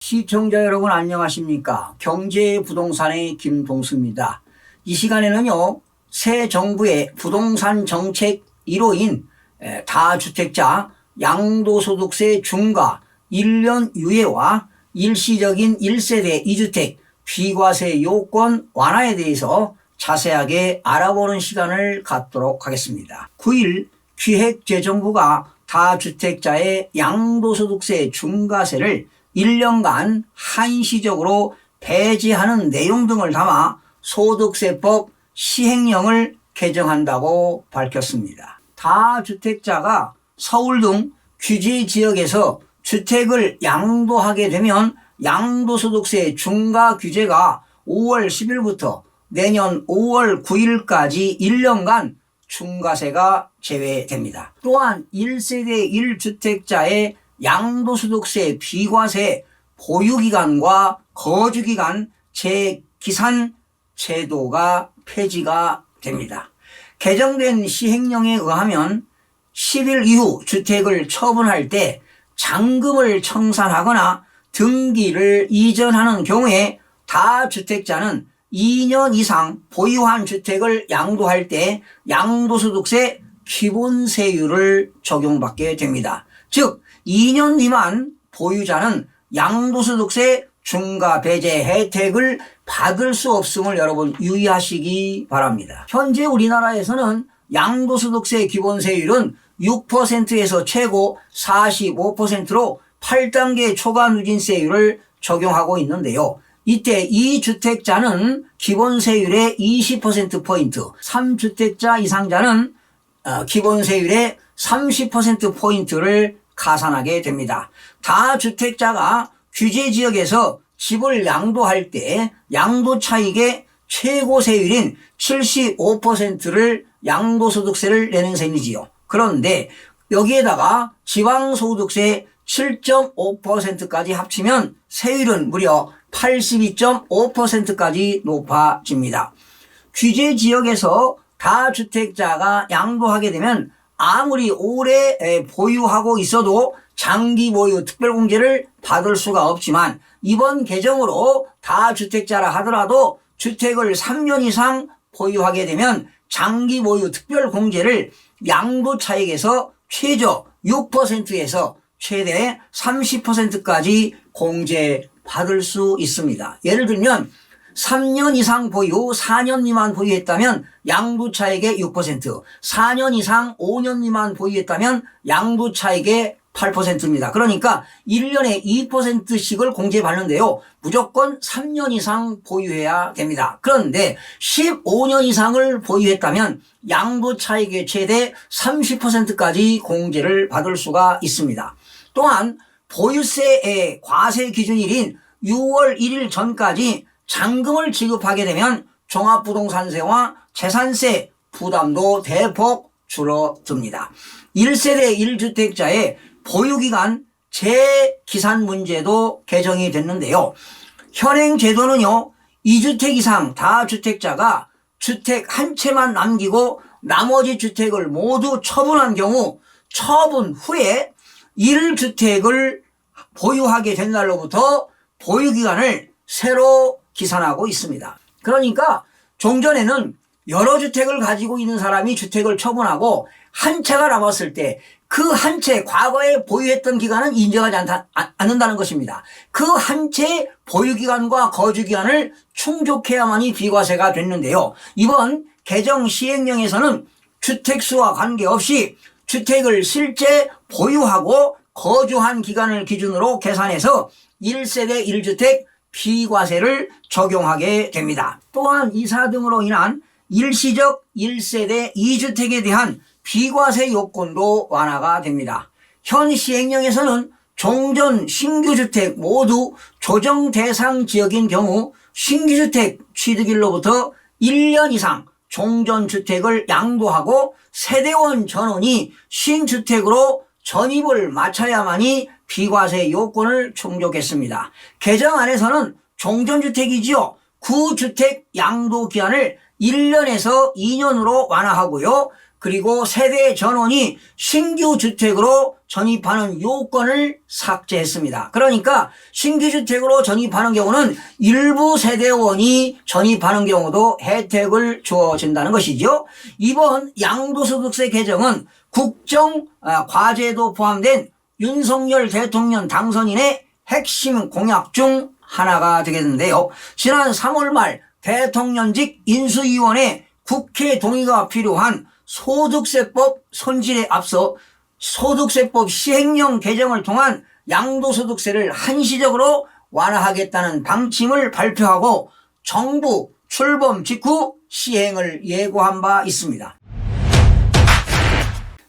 시청자 여러분 안녕하십니까? 경제부동산의 김동수입니다. 이 시간에는요, 새 정부의 부동산 정책 1호인 다주택자 양도소득세 중과 1년 유예와 일시적인 1세대 2주택 비과세 요건 완화에 대해서 자세하게 알아보는 시간을 갖도록 하겠습니다. 9일 기획재정부가 다주택자의 양도소득세 중과세를 1년간 한시적으로 배제하는 내용 등을 담아 소득세법 시행령을 개정한다고 밝혔습니다. 다주택자가 서울 등 규제 지역에서 주택을 양도하게 되면 양도소득세 중과 규제가 5월 10일부터 내년 5월 9일까지 1년간 중과세가 제외됩니다. 또한 1세대 1주택자의 양도소득세 비과세 보유기간과 거주기간 재기산 제도가 폐지가 됩니다. 개정된 시행령에 의하면 10일 이후 주택을 처분할 때 잔금을 청산하거나 등기를 이전하는 경우에 다주택자는 2년 이상 보유한 주택을 양도할 때 양도소득세 기본세율을 적용받게 됩니다. 즉 2년 미만 보유자는 양도소득세 중과 배제 혜택을 받을 수 없음을 여러분 유의하시기 바랍니다. 현재 우리나라에서는 양도소득세 기본세율은 6%에서 최고 45%로 8단계 초과 누진세율을 적용하고 있는데요. 이때 2주택자는 기본세율의 20%포인트, 3주택자 이상자는 기본세율의 30%포인트를 가산하게 됩니다. 다주택자가 규제지역에서 집을 양도할 때 양도차익의 최고세율인 75%를 양도소득세를 내는 셈이지요. 그런데 여기에다가 지방소득세 7.5%까지 합치면 세율은 무려 82.5%까지 높아집니다. 규제지역에서 다주택자가 양도하게 되면 아무리 오래 보유하고 있어도 장기 보유 특별공제를 받을 수가 없지만 이번 개정으로 다주택자라 하더라도 주택을 3년 이상 보유하게 되면 장기 보유 특별공제를 양도차익에서 최저 6%에서 최대 30%까지 공제받을 수 있습니다. 예를 들면 3년 이상 보유, 4년 미만 보유했다면 양도차익의 6%, 4년 이상 5년 미만 보유했다면 양도차익의 8%입니다. 그러니까 1년에 2%씩을 공제받는데요. 무조건 3년 이상 보유해야 됩니다. 그런데 15년 이상을 보유했다면 양도차익의 최대 30%까지 공제를 받을 수가 있습니다. 또한 보유세의 과세 기준일인 6월 1일 전까지 잔금을 지급하게 되면 종합부동산세와 재산세 부담도 대폭 줄어듭니다. 1세대 1주택자의 보유기간 재기산 문제도 개정이 됐는데요. 현행 제도는요, 2주택 이상 다주택자가 주택 한 채만 남기고 나머지 주택을 모두 처분한 경우 처분 후에 1주택을 보유하게 된 날로부터 보유기간을 새로 기산하고 있습니다. 그러니까 종전에는 여러 주택을 가지고 있는 사람이 주택을 처분하고 한 채가 남았을 때 그 한 채 과거에 보유했던 기간은 인정하지 않는다는 것입니다. 그 한 채 보유기간과 거주기간을 충족해야만이 비과세가 됐는데요. 이번 개정 시행령에서는 주택수와 관계없이 주택을 실제 보유하고 거주한 기간을 기준으로 계산해서 1세대 1주택 비과세를 적용하게 됩니다. 또한 이사 등으로 인한 일시적 1세대 2주택에 대한 비과세 요건도 완화가 됩니다. 현 시행령에서는 종전 신규주택 모두 조정 대상 지역인 경우 신규주택 취득일로부터 1년 이상 종전주택을 양도하고 세대원 전원이 신주택으로 전입을 마쳐야만이 비과세 요건을 충족했습니다. 개정안에서는 종전주택이지요. 구주택 양도 기한을 1년에서 2년으로 완화하고요. 그리고 세대 전원이 신규 주택으로 전입하는 요건을 삭제했습니다. 그러니까 신규 주택으로 전입하는 경우는 일부 세대원이 전입하는 경우도 혜택을 주어진다는 것이죠. 이번 양도소득세 개정은 국정 과제도 포함된 윤석열 대통령 당선인의 핵심 공약 중 하나가 되겠는데요. 지난 3월 말 대통령직 인수위원회 국회 동의가 필요한 소득세법 손질에 앞서 소득세법 시행령 개정을 통한 양도소득세를 한시적으로 완화하겠다는 방침을 발표하고 정부 출범 직후 시행을 예고한 바 있습니다.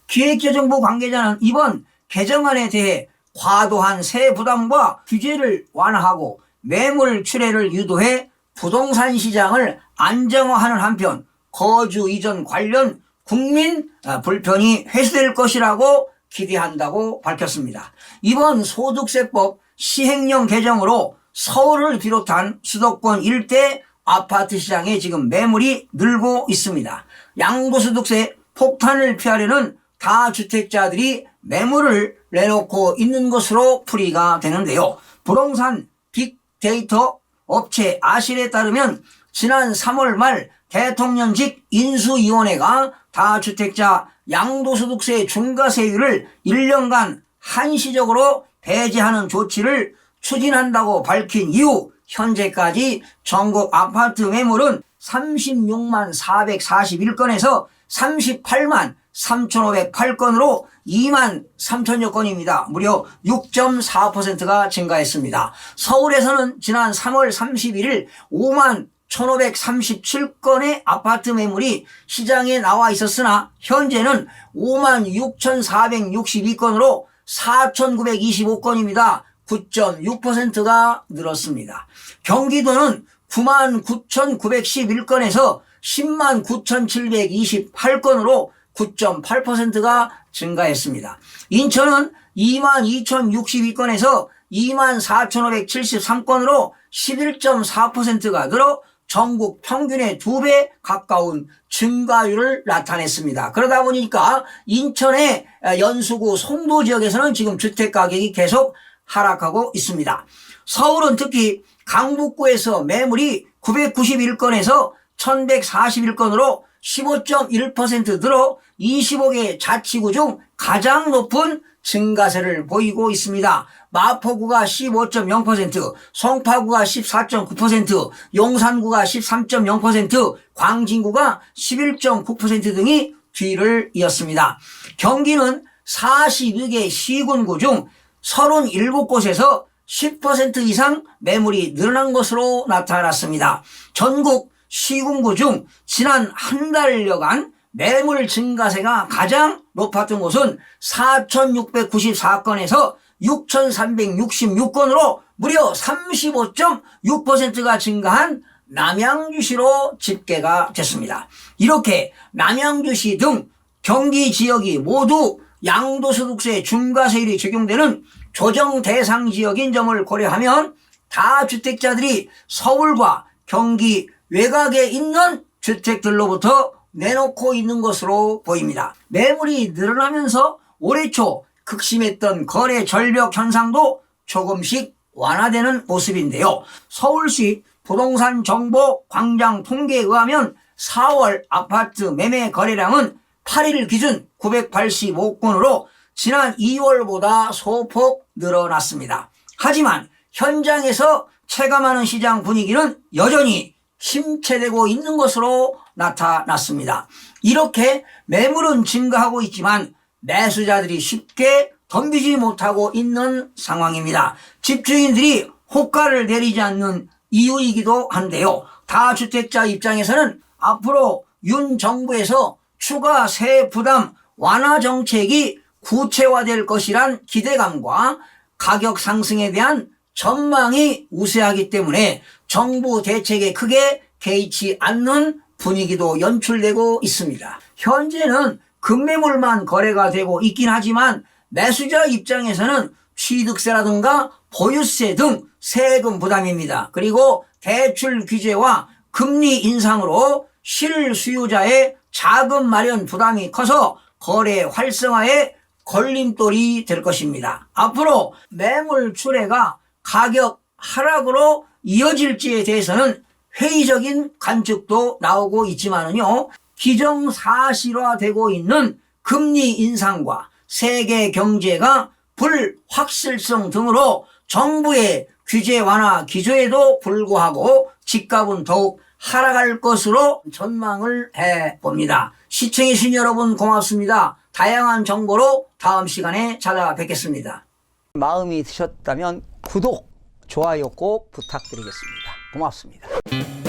기획재정부 관계자는 이번 개정안에 대해 과도한 세 부담과 규제를 완화하고 매물 출회를 유도해 부동산 시장을 안정화하는 한편 거주 이전 관련 국민 불편이 해소될 것이라고 기대한다고 밝혔습니다. 이번 소득세법 시행령 개정으로 서울을 비롯한 수도권 일대 아파트 시장에 지금 매물이 늘고 있습니다. 양도소득세 폭탄을 피하려는 다주택자들이 매물을 내놓고 있는 것으로 풀이가 되는데요. 부동산 빅데이터 업체 아실에 따르면 지난 3월 말 대통령직 인수위원회가 다주택자 양도소득세 중과세율을 1년간 한시적으로 배제하는 조치를 추진한다고 밝힌 이후 현재까지 전국 아파트 매물은 36만 441건에서 38만 3,508건으로 2만 3천여 건입니다. 무려 6.4%가 증가했습니다. 서울에서는 지난 3월 31일 5만 1,537건의 아파트 매물이 시장에 나와 있었으나 현재는 5만 6,462건으로 4,925건입니다. 9.6%가 늘었습니다. 경기도는 9만 9,911건에서 10만 9,728건으로 9.8%가 증가했습니다. 인천은 2만 2,062건에서 2만 4,573건으로 11.4%가 늘어 전국 평균의 2배 가까운 증가율을 나타냈습니다. 그러다 보니까 인천의 연수구 송도 지역에서는 지금 주택가격이 계속 하락하고 있습니다. 서울은 특히 강북구에서 매물이 991건에서 1,141건으로 15.1% 늘어 25개 자치구 중 가장 높은 증가세를 보이고 있습니다. 마포구가 15.0%, 송파구가 14.9%, 용산구가 13.0%, 광진구가 11.9% 등이 뒤를 이었습니다. 경기는 42개 시군구 중 37곳에서 10% 이상 매물이 늘어난 것으로 나타났습니다. 전국 시군구 중 지난 한 달여간 매물 증가세가 가장 높았던 곳은 4,694건에서 6,366건으로 무려 35.6%가 증가한 남양주시로 집계가 됐습니다. 이렇게 남양주시 등 경기 지역이 모두 양도소득세 중과세율이 적용되는 조정 대상 지역인 점을 고려하면 다주택자들이 서울과 경기 외곽에 있는 주택들로부터 내놓고 있는 것으로 보입니다. 매물이 늘어나면서 올해 초 극심했던 거래 절벽 현상도 조금씩 완화되는 모습인데요. 서울시 부동산 정보 광장 통계에 의하면 4월 아파트 매매 거래량은 8일 기준 985건으로 지난 2월보다 소폭 늘어났습니다. 하지만 현장에서 체감하는 시장 분위기는 여전히 침체되고 있는 것으로 나타났습니다. 이렇게 매물은 증가하고 있지만 매수자들이 쉽게 덤비지 못하고 있는 상황입니다. 집주인들이 호가를 내리지 않는 이유이기도 한데요. 다주택자 입장에서는 앞으로 윤 정부에서 추가 세 부담 완화 정책이 구체화될 것이란 기대감과 가격 상승에 대한 전망이 우세하기 때문에 정부 대책에 크게 개의치 않는 분위기도 연출되고 있습니다. 현재는 급매물만 거래가 되고 있긴 하지만 매수자 입장에서는 취득세라든가 보유세 등 세금 부담입니다. 그리고 대출 규제와 금리 인상으로 실수요자의 자금 마련 부담이 커서 거래 활성화에 걸림돌이 될 것입니다. 앞으로 매물 출회가 가격 하락으로 이어질지에 대해서는 회의적인 관측도 나오고 있지만은요, 기정사실화되고 있는 금리 인상과 세계 경제가 불확실성 등으로 정부의 규제 완화 기조에도 불구하고 집값은 더욱 하락할 것으로 전망을 해봅니다. 시청해주신 여러분 고맙습니다. 다양한 정보로 다음 시간에 찾아뵙겠습니다. 마음이 드셨다면 구독, 좋아요 꼭 부탁드리겠습니다. 고맙습니다.